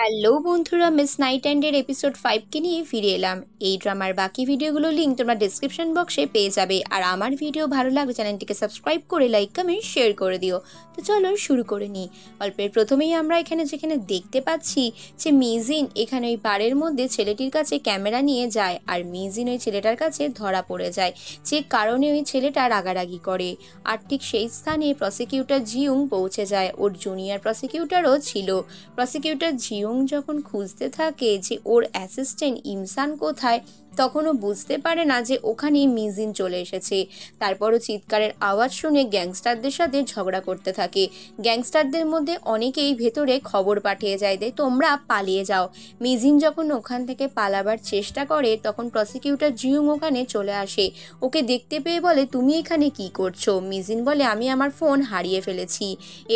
Hello বন্ধুরা, miss night অ্যান্ডের episode 5কে নিয়ে ফিরে এলাম। এই ড্রামার বাকি ভিডিওগুলোর লিঙ্ক তোমরা ডিসক্রিপশন বক্সে পেয়ে যাবে। আর আমার ভিডিও ভালো লাগলে চ্যানেলটিকে সাবস্ক্রাইব করে লাইক কমেন্ট শেয়ার করে দিও। তো চলো শুরু করে নিই। গল্পের প্রথমেই আমরা যেখানে দেখতে পাচ্ছি যে মিজিন এখানে ওই বারের মধ্যে ছেলেটির কাছে ক্যামেরা নিয়ে যায়, আর মিজিন ওই ছেলেটার কাছে ধরা পড়ে যায়, যে কারণে ওই ছেলেটা রাগারাগি করে। আর ঠিক সেই স্থানে প্রসিকিউটর জিউং পৌঁছে যায়, ওর জুনিয়র প্রসিকিউটরও ছিল। প্রসিকিউটর জিউং যখন খুঁজতে থাকে যে ওর অ্যাসিস্ট্যান্ট ইমসান কোথায়, তখনও বুঝতে পারে না যে ওখানে মিজিন চলে এসেছে। তারপরও চিৎকারের আওয়াজ শুনে গ্যাংস্টারদের সাথে ঝগড়া করতে থাকে। গ্যাংস্টারদের মধ্যে অনেকেই ভেতরে খবর পাঠিয়ে যায় যে তোমরা পালিয়ে যাও। মিজিন যখন ওখান থেকে পালাবার চেষ্টা করে, তখন প্রসিকিউটর জিউং ওখানে চলে আসে। ওকে দেখতে পেয়ে বলে, তুমি এখানে কি করছো? মিজিন বলে, আমি আমার ফোন হারিয়ে ফেলেছি।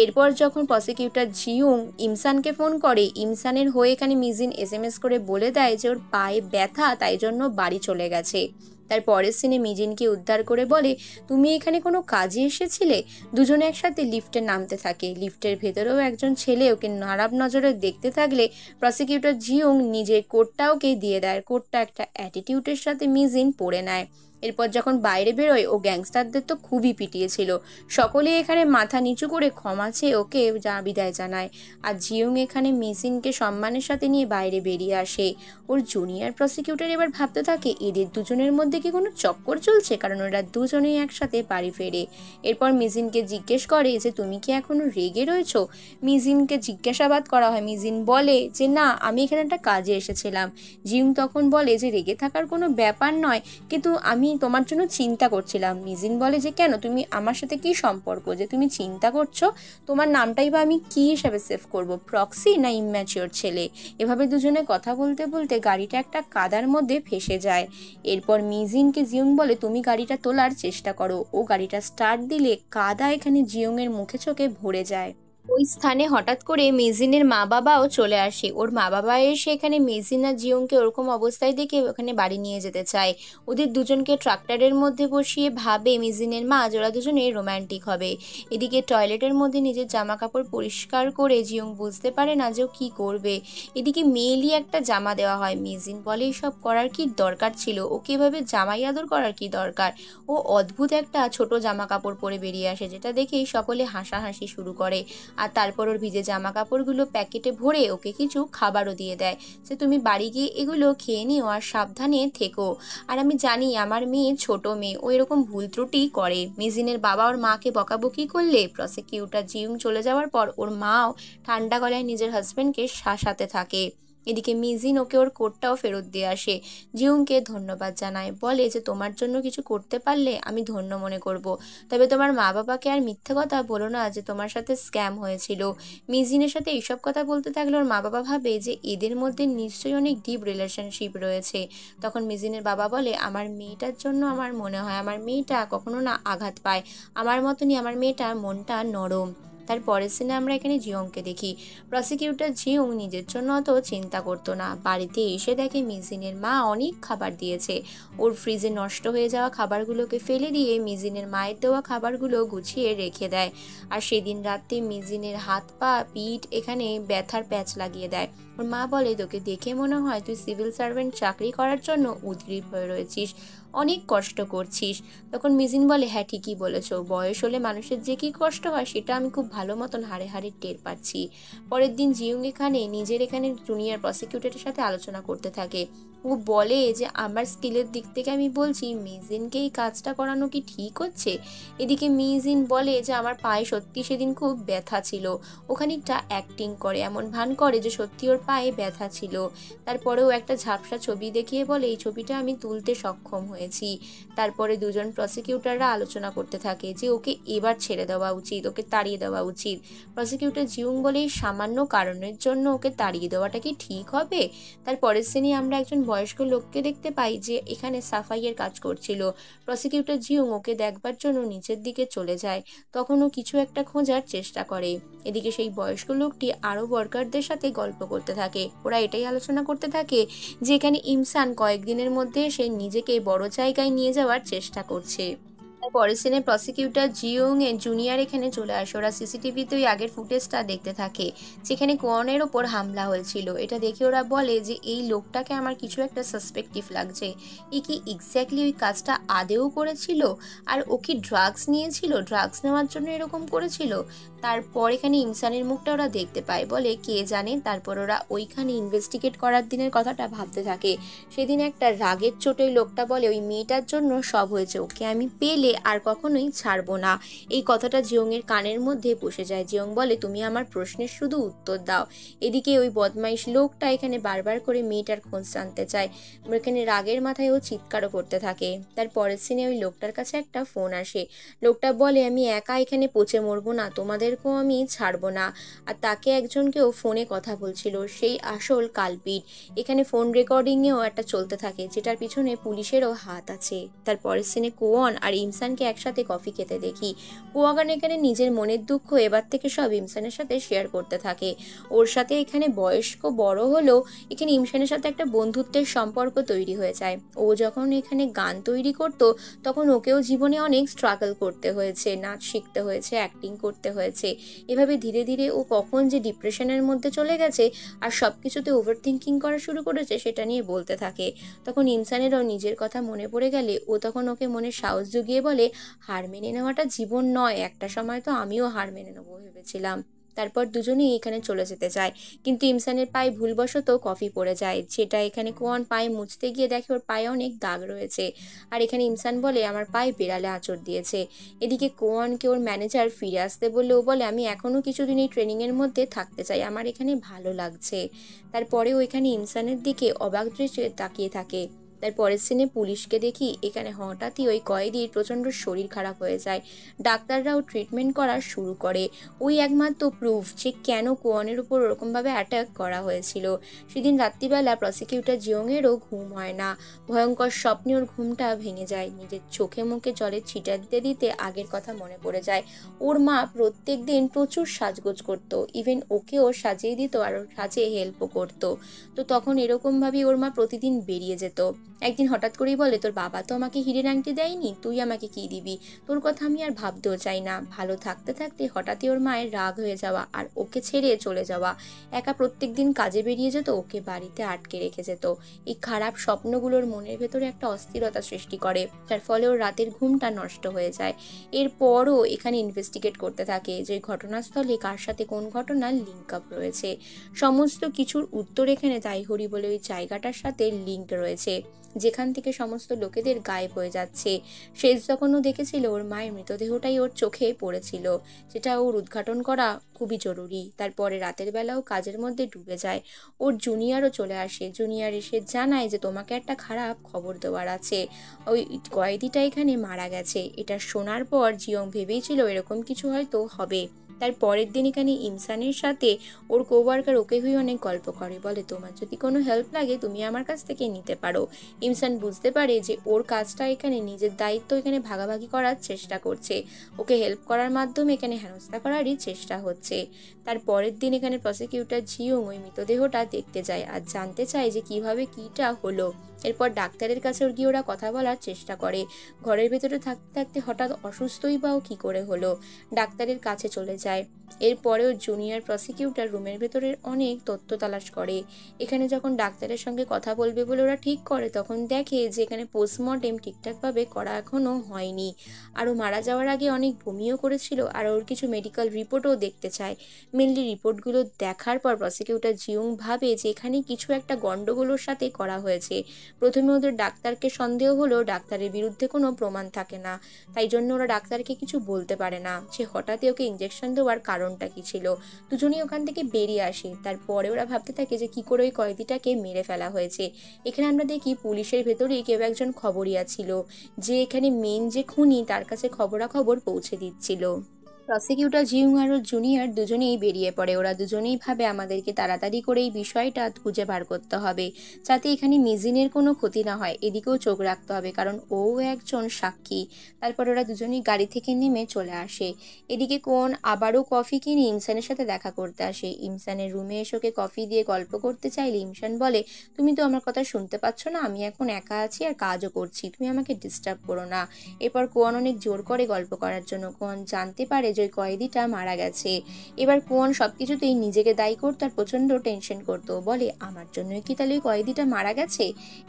এরপর যখন প্রসিকিউটর জিউং ইমসানকে ফোন করে, ইমসানের হয়ে এখানে মিজিন এসএমএস করে বলে দেয় যে ওর পায়ে ব্যথা, তাই জন্য বাড়ি চলে গেছে। তার পরের সিনে মিজিনকে উদ্ধার করে বলে, তুমি এখানে কোনো কাজে এসেছিলে? দুজনে একসাথে লিফটে নামতে থাকে। লিফটের ভেতরেও একজন ছেলে ওকে খারাপ নজরে দেখতে থাকলে প্রসিকিউটর জিউং নিজের কোটটা ওকে দিয়ে দেয়। কোটটা একটা অ্যাটিটিউডের সাথে মিজিন পরে নেয়। এরপর যখন বাইরে বেরোয়, ও গ্যাংস্টারদের তো খুবই পিটিয়েছিল। সকলে এখানে মাথা নিচু করে ক্ষমা চেয়ে ওকে বিদায় জানায়। আর জিউং এখানে মিজিনকে সম্মানের সাথে নিয়ে বাইরে বেরিয়ে আসে। ওর জুনিয়র প্রসিকিউটর এবার ভাবতে থাকে এদের দুজনের মধ্যে কি কোনো চক্কর চলছে, কারণ ওরা দুজনেই একসাথে বাড়ি ফেরে। এরপর মিজিনকে জিজ্ঞেস করে যে তুমি কি এখনো রেগে রয়েছো? মিজিনকে জিজ্ঞাসাবাদ করা হয়। মিজিন বলে যে না, আমি এখানে একটা কাজে এসেছিলাম। জিউং তখন বলে যে রেগে থাকার কোনো ব্যাপার নয়, কিন্তু আমি তোমার জন্য চিন্তা করছিলাম। মিজিন বলে যে কেন, তুমি আমার সাথে কি সম্পর্ক যে তুমি চিন্তা করছো? তোমার নামটাই বা আমি কি হিসাবে সেভ করব, প্রক্সি না ইম্যাচিওর ছেলে? এভাবে দুজনে কথা বলতে বলতে গাড়িটা একটা কাদার মধ্যে ফেসে যায়। এরপর মিজিনকে জিউং বলে, তুমি গাড়িটা তোলার চেষ্টা করো। ও গাড়িটা স্টার্ট দিলে কাদা এখানে জিউং এর মুখে চোখে ভরে যায়। ওই স্থানে হঠাৎ করে মেজিনের মা বাবাও চলে আসে। ওর মা বাবা এসে এখানে মেজিন আর জিয়ংকে ওরকম অবস্থায় দেখে ওখানে বাড়ি নিয়ে যেতে চায়। ওদের দুজনকে ট্রাক্টরের মধ্যে বসিয়ে ভাবে মেজিনের মা ওরা দুজনে রোম্যান্টিক হবে। এদিকে টয়লেটের মধ্যে নিজের জামা কাপড় পরিষ্কার করে জিয়ং বুঝতে পারে না যে ও কী করবে। এদিকে মেয়েলি একটা জামা দেওয়া হয়। মেজিন বলে এসব করার কি দরকার ছিল, ওকে এভাবে জামাই আদর করার কি দরকার? ও অদ্ভুত একটা ছোট জামা কাপড় পরে বেরিয়ে আসে, যেটা দেখেই সকলে হাসাহাসি শুরু করে। আর তারপর ওর ভিজে জামা কাপড়গুলো প্যাকেটে ভরে ওকে কিছু খাবারও দিয়ে দেয়, যে তুমি বাড়ি গিয়ে এগুলো খেয়ে নিও আর সাবধানে থেকো। আর আমি জানি আমার মেয়ে ছোট মেয়ে, ও এরকম ভুল ত্রুটি করে। মিজিনের বাবা ওর মাকে বকাবকি করলে প্রসিকিউটর জিউং চলে যাওয়ার পর ওর মাও ঠান্ডা গলায় নিজের হাজব্যান্ডকে শাসাতে থাকে। এদিকে মিজিন ওকে ওর কোটটাও ফেরত দিয়ে আসে। জিউংকে ধন্যবাদ জানায়, বলে যে তোমার জন্য কিছু করতে পারলে আমি ধন্য মনে করব। তবে তোমার মা বাবাকে আর মিথ্যে কথা বলো না যে তোমার সাথে স্ক্যাম হয়েছিল। মিজিনের সাথে এইসব কথা বলতে থাকলে ওর মা বাবা ভাবে যে এদের মধ্যে নিশ্চয়ই অনেক ডিপ রিলেশনশিপ রয়েছে। তখন মিজিনের বাবা বলে, আমার মেয়েটার জন্য আমার মনে হয় আমার মেয়েটা কখনো না আঘাত পায়, আমার মতনই আমার মেয়েটার মনটা নরম। তার পরের সিনে আমরা এখানে জিয়ংকে দেখি। প্রসিকিউটর জিয়ং নিজের জন্য অত চিন্তা করতো না। বাড়িতে এসে দেখে মিজিনের মা অনেক খাবার দিয়েছে। ওর ফ্রিজে নষ্ট হয়ে যাওয়া খাবারগুলোকে ফেলে দিয়ে মিজিনের মায়ের দেওয়া খাবারগুলো গুছিয়ে রেখে দেয়। আর সেদিন রাতে মিজিনের হাত পা পিঠ এখানে ব্যথার প্যাচ লাগিয়ে দেয়। ওর মা বলে, তোকে দেখে মনে হয় তুই সিভিল সার্ভেন্ট চাকরি করার জন্য উদগ্রীব হয়ে রয়েছিস, অনেক কষ্ট করছিস। তখন মিজিন বলে, হ্যাঁ ঠিকই বলেছো, বয়স হলে মানুষের যে কি কষ্ট হয় সেটা আমি খুব ভালো মতন হাড়ে হাড়ে টের পাচ্ছি। পরের দিন জিউং এখানে নিজের এখানে জুনিয়র প্রসিকিউটরের সাথে আলোচনা করতে থাকে। ও বলে যে আমার স্কিলের দিক থেকে আমি বলছি মিজিনকে এই কাজটা করানো কি ঠিক হচ্ছে? এদিকে মিজিন বলে যে আমার পায়ে সত্যি সেদিন খুব ব্যথা ছিল। ও খানিকটা অ্যাক্টিং করে, এমন ভান করে যে সত্যি ওর পায়ে ব্যথা ছিল। তারপরেও একটা ঝাপসা ছবি দেখিয়ে বলে এই ছবিটা আমি তুলতে সক্ষম হয়েছি। তারপরে দুজন প্রসিকিউটররা আলোচনা করতে থাকে যে ওকে এবার ছেড়ে দেওয়া উচিত, ওকে তাড়িয়ে দেওয়া উচিত। প্রসিকিউটর জিউং বলে এই সামান্য কারণের জন্য ওকে তাড়িয়ে দেওয়াটা কি ঠিক হবে? তার পরের শ্রেণী আমরা একজন বয়স্ক লোককে দেখতে পাই যে এখানে সাফাইয়ের কাজ করছিল। প্রসিকিউটর জিউং ওকে দেখবার জন্য নিচের দিকে চলে যায়। তখন ও কিছু একটা খোঁজার চেষ্টা করে। এদিকে সেই বয়স্ক লোকটি আরও ওয়ার্কারদের সাথে গল্প করতে থাকে। ওরা এটাই আলোচনা করতে থাকে যে এখানে ইমসান কয়েকদিনের মধ্যে সে নিজেকে বড় জায়গায় নিয়ে যাওয়ার চেষ্টা করছে। পরের সিনে প্রসিকিউটর জিওং এ জুনিয়র এখানে চলে আসে। ওরা সিসিটিভিতে ওই আগের ফুটেজটা দেখতে থাকে যেখানে কোয়নের ওপর হামলা হয়েছিল। এটা দেখে ওরা বলে যে এই লোকটাকে আমার কিছু একটা সাসপেক্টিভ লাগছে। এ কি এক্স্যাক্টলি ওই কাজটা আদেও করেছিল? আর ও কি ড্রাগস নিয়েছিল? ড্রাগস নেওয়ার জন্য এরকম করেছিল? তারপর এখানে ইমসানের মুখটা ওরা দেখতে পায়, বলে কে জানে। তারপর ওরা ওইখানে ইনভেস্টিগেট করার দিনের কথাটা ভাবতে থাকে। সেদিন একটা রাগের চোটে লোকটা বলে ওই মেয়েটার জন্য সব হয়েছে, ওকে আমি পেলে আর কখনোই ছাড়বো না। এই কথাটা জিওংয়ের কানের মধ্যে বসে যায়। জিওং বলে তুমি আমার প্রশ্নের শুধু উত্তর দাও। এদিকে ওই বদমাইশ লোকটা এখানে বারবার করে মেয়েটার খোঁজ জানতে চায়। এখানে রাগের মাথায় ও চিৎকারও করতে থাকে। তার পরের সিনে ওই লোকটার কাছে একটা ফোন আসে। লোকটা বলে আমি একা এখানে পচে মরবো না, তোমাদেরকেও আমি ছাড়বো না। আর তাকে একজনকেও ফোনে কথা বলছিল, সেই আসল কালপিট। এখানে ফোন রেকর্ডিংয়েও একটা চলতে থাকে যেটার পিছনে পুলিশেরও হাত আছে। তারপরের সিনে কোয়ন আর ইমসানকে একসাথে কফি খেতে দেখি। কোয়াগান এখানে নিজের মনের দুঃখ এবার থেকে সব ইমসানের সাথে শেয়ার করতে থাকে। ওর সাথে এখানে বয়স্ক বড় হলেও এখানে ইমসানের সাথে একটা বন্ধুত্বের সম্পর্ক তৈরি হয়ে যায়। ও যখন এখানে গান তৈরি করত তখন ওকেও জীবনে অনেক স্ট্রাগল করতে হয়েছে, নাচ শিখতে হয়েছে, অ্যাক্টিং করতে হয়েছে। এভাবে ধীরে ধীরে ও কখন যে ডিপ্রেশনের মধ্যে চলে গেছে আর সব কিছুতে ওভার থিঙ্কিং করা শুরু করেছে সেটা নিয়ে বলতে থাকে। তখন ইমসানেরও নিজের কথা মনে পড়ে গেলে ও তখন ওকে মনে সাহস জুগিয়ে বলে হার মেনে নেওয়াটা জীবন নয়, একটা সময় তো আমিও হার মেনে নেবো ভেবেছিলাম। তারপর দুজনেই এখানে চলে যেতে চায়, কিন্তু ইমসানের পায়ে ভুলবশত কফি পড়ে যায়, যেটা এখানে কোয়ান পায়ে মুছতে গিয়ে দেখে ওর পায়ে অনেক দাগ রয়েছে। আর এখানে ইমসান বলে আমার পায়ে বিড়ালে আঁচড় দিয়েছে। এদিকে কোয়ানকে ওর ম্যানেজার ফিরে আসতে বললে ও বলে আমি এখনও কিছুদিন এই ট্রেনিংয়ের মধ্যে থাকতে চাই, আমার এখানে ভালো লাগছে। তারপরেও এখানে ইমসানের দিকে অবাক দৃষ্টিতে তাকিয়ে থাকে। তারপরের সিনে পুলিশকে দেখি। এখানে হঠাৎই ওই কয়েদির প্রচণ্ড শরীর খারাপ হয়ে যায়। ডাক্তাররাও ট্রিটমেন্ট করা শুরু করে। ওই একমাত্র প্রুফ যে কেন কোয়নের উপর ওরকমভাবে অ্যাটাক করা হয়েছিল। সেদিন রাত্রিবেলা প্রসিকিউটর জিওংয়েরও ঘুম হয় না। ভয়ঙ্কর স্বপ্নে ওর ঘুমটা ভেঙে যায়। নিজের চোখে মুখে জলের ছিটা দিতে দিতে আগের কথা মনে পড়ে যায়। ওর মা প্রত্যেক দিন প্রচুর সাজগোজ করতো, ইভেন ওকেও সাজিয়ে দিত আর ওর সাজে হেল্পও করতো। তো তখন এরকমভাবেই ওর মা প্রতিদিন বেরিয়ে যেত। একদিন হঠাৎ করেই বলে তোর বাবা তো আমাকে হিরের আংটি দেয়নি, তুই আমাকে কি দিবি? তোর কথা আমি আর ভাবতেও চাই না। ভালো থাকতে থাকতে হঠাৎই ওর মায়ের রাগ হয়ে যাওয়া আর ওকে ছেড়ে চলে যাওয়া। একা প্রত্যেক দিন কাজে বেরিয়ে যেত, ওকে বাড়িতে আটকে রেখে যেত। এই খারাপ স্বপ্নগুলোর মনের ভেতরে একটা অস্থিরতা সৃষ্টি করে, যার ফলে ওর রাতের ঘুমটা নষ্ট হয়ে যায়। এরপরও এখানে ইনভেস্টিগেট করতে থাকে যে ঘটনাস্থলে কার সাথে কোন ঘটনার লিঙ্ক আপ রয়েছে। সমস্ত কিছুর উত্তর এখানে তাইহরি বলে ওই জায়গাটার সাথে লিঙ্ক রয়েছে, যেখান থেকে সমস্ত লোকেদের গায়েব হয়ে যাচ্ছে। শেষ যখন ও দেখেছিল ওর মায়ের মৃতদেহটাই ওর চোখে পড়েছিল, যেটা ওর উদ্ঘাটন করা খুবই জরুরি। তারপরে রাতের বেলাও কাজের মধ্যে ডুবে যায়। ওর জুনিয়রও চলে আসে। জুনিয়র এসে জানায় যে তোমাকে একটা খারাপ খবর দেওয়ার আছে, ওই কয়েদিটা এখানে মারা গেছে। এটা শোনার পর জিয়ং ভেবেছিল এরকম কিছু হয়তো হবে। তার পরের দিন এখানে ইমসানের সাথে ওর কোওয়ার্কার ওকে হুই অনেক গল্প করে, বলে তোমার যদি কোনো হেল্প লাগে তুমি আমার কাছ থেকে নিতে পারো। ইমসান বুঝতে পারে যে ওর কাজটা এখানে নিজের দায়িত্ব এখানে ভাগাভাগি করার চেষ্টা করছে, ওকে হেল্প করার মাধ্যমে এখানে হেনস্থা করারই চেষ্টা হচ্ছে। তার পরের দিন এখানে প্রসিকিউটর জিওং ওই মৃতদেহটা দেখতে যায় আর জানতে চায় যে কিভাবে কিটা হলো। এরপর ডাক্তারের কাছে গিয়ে ওরা কথা বলার চেষ্টা করে। ঘরের ভেতরে থাকতে থাকতে হঠাৎ অসুস্থই বা ও কী করে হলো। ডাক্তারের কাছে চলে যায়। এরপরেও জুনিয়র প্রসিকিউটর রুমের ভেতরের অনেক তথ্য তালাশ করে। এখানে যখন ডাক্তারের সঙ্গে কথা বলবে বলে ওরা ঠিক করে তখন দেখে যে এখানে পোস্টমর্টেম ঠিকঠাকভাবে করা এখনও হয়নি। আরও মারা যাওয়ার আগে অনেক বমিও করেছিল আর ওর কিছু মেডিকেল রিপোর্টও দেখতে চায়। মেনলি রিপোর্টগুলো দেখার পর প্রসিকিউটর জিউং ভাবে যে এখানে কিছু একটা গন্ডগোলের সাথে করা হয়েছে। প্রথমে ওদের ডাক্তারকে সন্দেহ হলো, ডাক্তারের বিরুদ্ধে কোনো প্রমাণ থাকে না, তাই জন্য ওরা ডাক্তারকে কিছু বলতে পারে না সে হঠাৎই ওকে ইঞ্জেকশন দেওয়ার কারণটা কি ছিল। দুজনেই ওখান থেকে বেরিয়ে আসে। তারপরে ওরা ভাবতে থাকে যে কি করে ওই কয়েদিটাকে মেরে ফেলা হয়েছে। এখানে আমরা দেখি পুলিশের ভেতরেই কেউ একজন খবরিয়া ছিল, যে এখানে মেন যে খুনি তার কাছে খবরাখবর পৌঁছে দিচ্ছিল। প্রসিকিউটর জিউং আর ওর জুনিয়র দুজনেই বেরিয়ে পড়ে। ওরা দুজনেই ভাবে আমাদেরকে তাড়াতাড়ি করে এই বিষয়টা খুঁজে বার করতে হবে, যাতে এখানে মিজিনের কোনো ক্ষতি না হয়। এদিকেও চোখ রাখতে হবে, কারণ ও একজন সাক্ষী। তারপর ওরা দুজনেই গাড়ি থেকে নেমে চলে আসে। এদিকে কোন আবারও কফি কিনে ইমসানের সাথে দেখা করতে আসে। ইমসানের রুমে এসে ওকে কফি দিয়ে গল্প করতে চাইলে ইমসান বলে, তুমি তো আমার কথা শুনতে পাচ্ছ না, আমি এখন একা আছি আর কাজও করছি, তুমি আমাকে ডিস্টার্ব করো না। এরপর কোয়ান অনেক জোর করে গল্প করার জন্য। কোয়ান জানতে পারে যে ওই কয়েদিটা মারা গেছে। এবার কোয়ান সবকিছুতেই নিজেকে দায়ী করতো আর প্রচন্ড টেনশন করতো। বলে, আমার জন্যই কি তাহলে ওই কয়েদিটা মারা গেছে?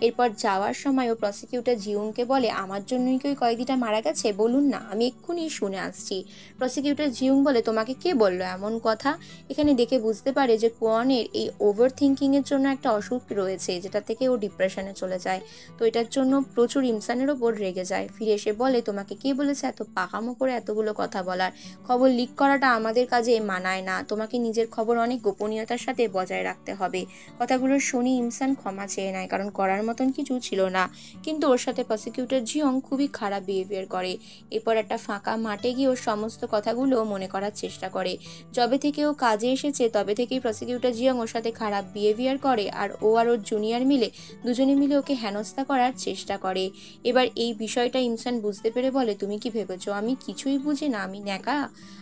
এরপর যাওয়ার সময় ও প্রসিকিউটর জিউংকে বলে, আমার জন্যই কি ওই কয়েদিটা মারা গেছে? বলুন না, আমি এক্ষুনি শুনে আসছি। প্রসিকিউটর জিউং বলে, তোমাকে কে বললো এমন কথা? এখানে দেখে বুঝতে পারে যে কোয়ানের এই ওভার থিঙ্কিং এর জন্য একটা অসুখ রয়েছে, যেটা থেকে ও ডিপ্রেশনে চলে যায়। তো এটার জন্য প্রচুর ইমসানের ওপর রেগে যায়। ফিরে এসে বলে, তোমাকে কে বলেছে এত পাকামো করে এতগুলো কথা বলার? খবর লিক করাটা আমাদের কাজে মানায় না, তোমাকে নিজের খবর অনেক গোপনীয়তার সাথে বজায় রাখতে হবে। কথাগুলো শুনি ইমসান ক্ষমা চেয়ে নেয়, কারণ করার মতন কিছু ছিল না। কিন্তু ওর সাথে প্রসিকিউটর জিয়ং খুবই খারাপ বিহেভিয়ার করে। এরপর একটা ফাঁকা মাঠে গিয়ে ওর সমস্ত কথাগুলো মনে করার চেষ্টা করে। যবে থেকে ও কাজে এসেছে তবে থেকেই প্রসিকিউটর জিয়ং ওর সাথে খারাপ বিহেভিয়ার করে, আর ওর জুনিয়র মিলে দুজনে মিলে ওকে হেনস্থা করার চেষ্টা করে। এবার এই বিষয়টা ইমসান বুঝতে পেরে বলে, তুমি কি ভেবেছো আমি কিছুই বুঝি না? আমি ন্যাকা?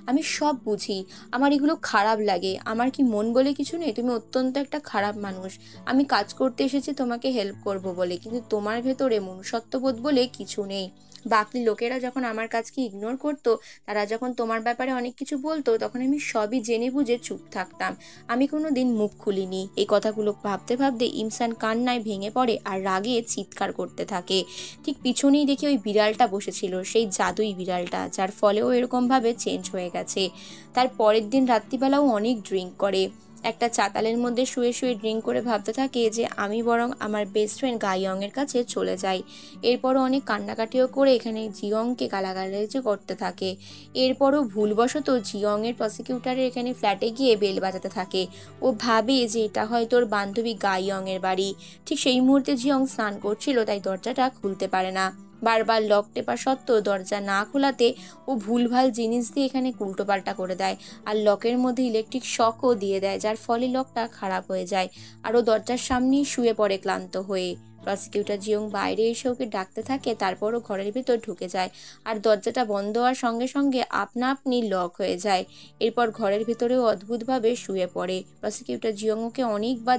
আমি সব বুঝি। আমার এগুলো খারাপ লাগে। আমার কি মন বলে কিছু নেই? তুমি অত্যন্ত একটা খারাপ মানুষ। আমি কাজ করতে এসেছি তোমাকে হেল্প করব বলে, কিন্তু তোমার ভেতরে মনুষ্যত্ববোধ বলে কিছু নেই। বাকি লোকেরা যখন আমার কাজকে ইগনোর করতো, তারা যখন তোমার ব্যাপারে অনেক কিছু বলতো, তখন আমি সবই জেনে বুঝে চুপ থাকতাম। আমি কোনো দিন মুখ খুলিনি। এই কথাগুলো ভাবতে ভাবতে ইমসান কান্নায় ভেঙে পড়ে আর রাগে চিৎকার করতে থাকে। ঠিক পিছনেই দেখি ওই বিড়ালটা বসেছিল, সেই জাদুই বিড়ালটা, যার ফলেও এরকমভাবে চেঞ্জ হয়ে গেছে। তার পরের দিন রাত্রিবেলাও অনেক ড্রিঙ্ক করে। একটা চাতালের মধ্যে শুয়ে শুয়ে ড্রিঙ্ক করে ভাবতে থাকে যে আমি বরং আমার বেস্ট ফ্রেন্ড গাইয়ংয়ের কাছে চলে যাই। এরপরও অনেক কান্নাকাটিও করে এখানে জিয়ংকে গালাগালাজি করতে থাকে। এরপরও ভুলবশত জিয়ংয়ের প্রসিকিউটারের এখানে ফ্ল্যাটে গিয়ে বেল বাজাতে থাকে। ও ভাবে যে এটা হয়তো ওর বান্ধবী গাইয়ংয়ের বাড়ি। ঠিক সেই মুহূর্তে জিয়ং স্নান করছিল, তাই দরজাটা খুলতে পারে না। বারবার লক টেপা সত্ত্বেও দরজা না খোলাতে ও ভুলভাল জিনিস দিয়ে এখানে উল্টোপাল্টা করে দেয়, আর লকের মধ্যে ইলেকট্রিক শকও দিয়ে দেয়, যার ফলে লকটা খারাপ হয়ে যায়। আর ও দরজার সামনেই শুয়ে পড়ে ক্লান্ত হয়ে। প্রসিকিউটর জিয়ং বাইরে এসে ওকে ডাকতে থাকে, তারপরও ঘরের ভিতর ঢুকে যায়, আর দরজাটা বন্ধ হওয়ার সঙ্গে সঙ্গে আপনা আপনি লক হয়ে যায়। এরপর ঘরের ভিতরেও অদ্ভুতভাবে শুয়ে পড়ে। প্রসিকিউটর জিয়ং ওকে অনেকবার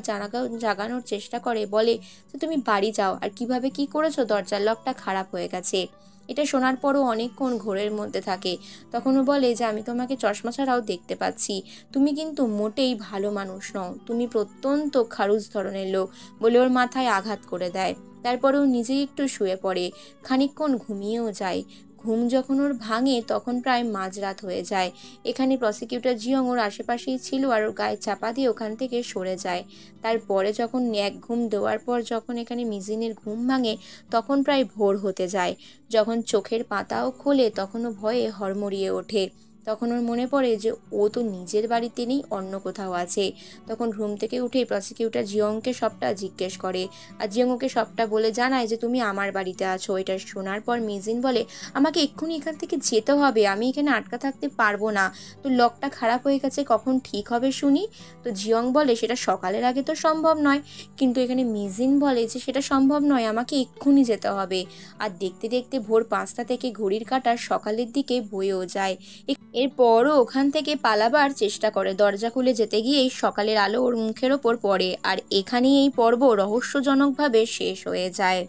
জাগানোর চেষ্টা করে, বলে যে তুমি বাড়ি যাও, আর কিভাবে কি করেছো, দরজার লকটা খারাপ হয়ে গেছে। এটা শোনার পরও অনেকক্ষণ ঘোরের মধ্যে থাকে। তখনও বলে যে আমি তোমাকে চশমা ছাড়াও দেখতে পাচ্ছি, তুমি কিন্তু মোটেই ভালো মানুষ নও, তুমি প্রত্যন্ত খারুজ ধরনের লোক, বলে ওর মাথায় আঘাত করে দেয়। তারপরেও নিজেই একটু শুয়ে পড়ে, খানিকক্ষণ ঘুমিয়েও যায়। ঘুম যখন ওর ভাঙে তখন প্রায় মাঝরাত হয়ে যায়। এখানে প্রসিকিউটর জিয়ং ওর আশেপাশেই ছিল আর ওর গায়ে চাপা দিয়ে ওখান থেকে সরে যায়। তারপরে যখন এক ঘুম দেওয়ার পর যখন এখানে মিজিনের ঘুম ভাঙে, তখন প্রায় ভোর হতে যায়। যখন চোখের পাতাও খোলে তখনও ভয়ে হড়মড়িয়ে ওঠে। তখন ওর মনে পড়ে যে ও তো নিজের বাড়িতে নেই, অন্য কোথাও আছে। তখন ঘুম থেকে উঠে প্রসিকিউটর জিয়ংকে সবটা জিজ্ঞেস করে, আর জিয়ং ওকে সবটা বলে জানায় যে তুমি আমার বাড়িতে আছো। এটা শোনার পর মিজিন বলে, আমাকে এক্ষুনি এখান থেকে যেতে হবে, আমি এখানে আটকা থাকতে পারবো না। তো লকটা খারাপ হয়ে গেছে, কখন ঠিক হবে শুনি? তো জিয়ং বলে, সেটা সকালের আগে তো সম্ভব নয়। কিন্তু এখানে মিজিন বলে যে সেটা সম্ভব নয়, আমাকে এক্ষুনি যেতে হবে। আর দেখতে দেখতে ভোর 5টা থেকে ঘড়ির কাঁটা সকালের দিকে বয়েও যায়। এরপরও ওখান থেকে পালাবার চেষ্টা করে। দরজা খুলে যেতে গিয়েই সকালের আলো ওর মুখের ওপর পড়ে, আর এখানেই এই পর্ব রহস্যজনকভাবে শেষ হয়ে যায়।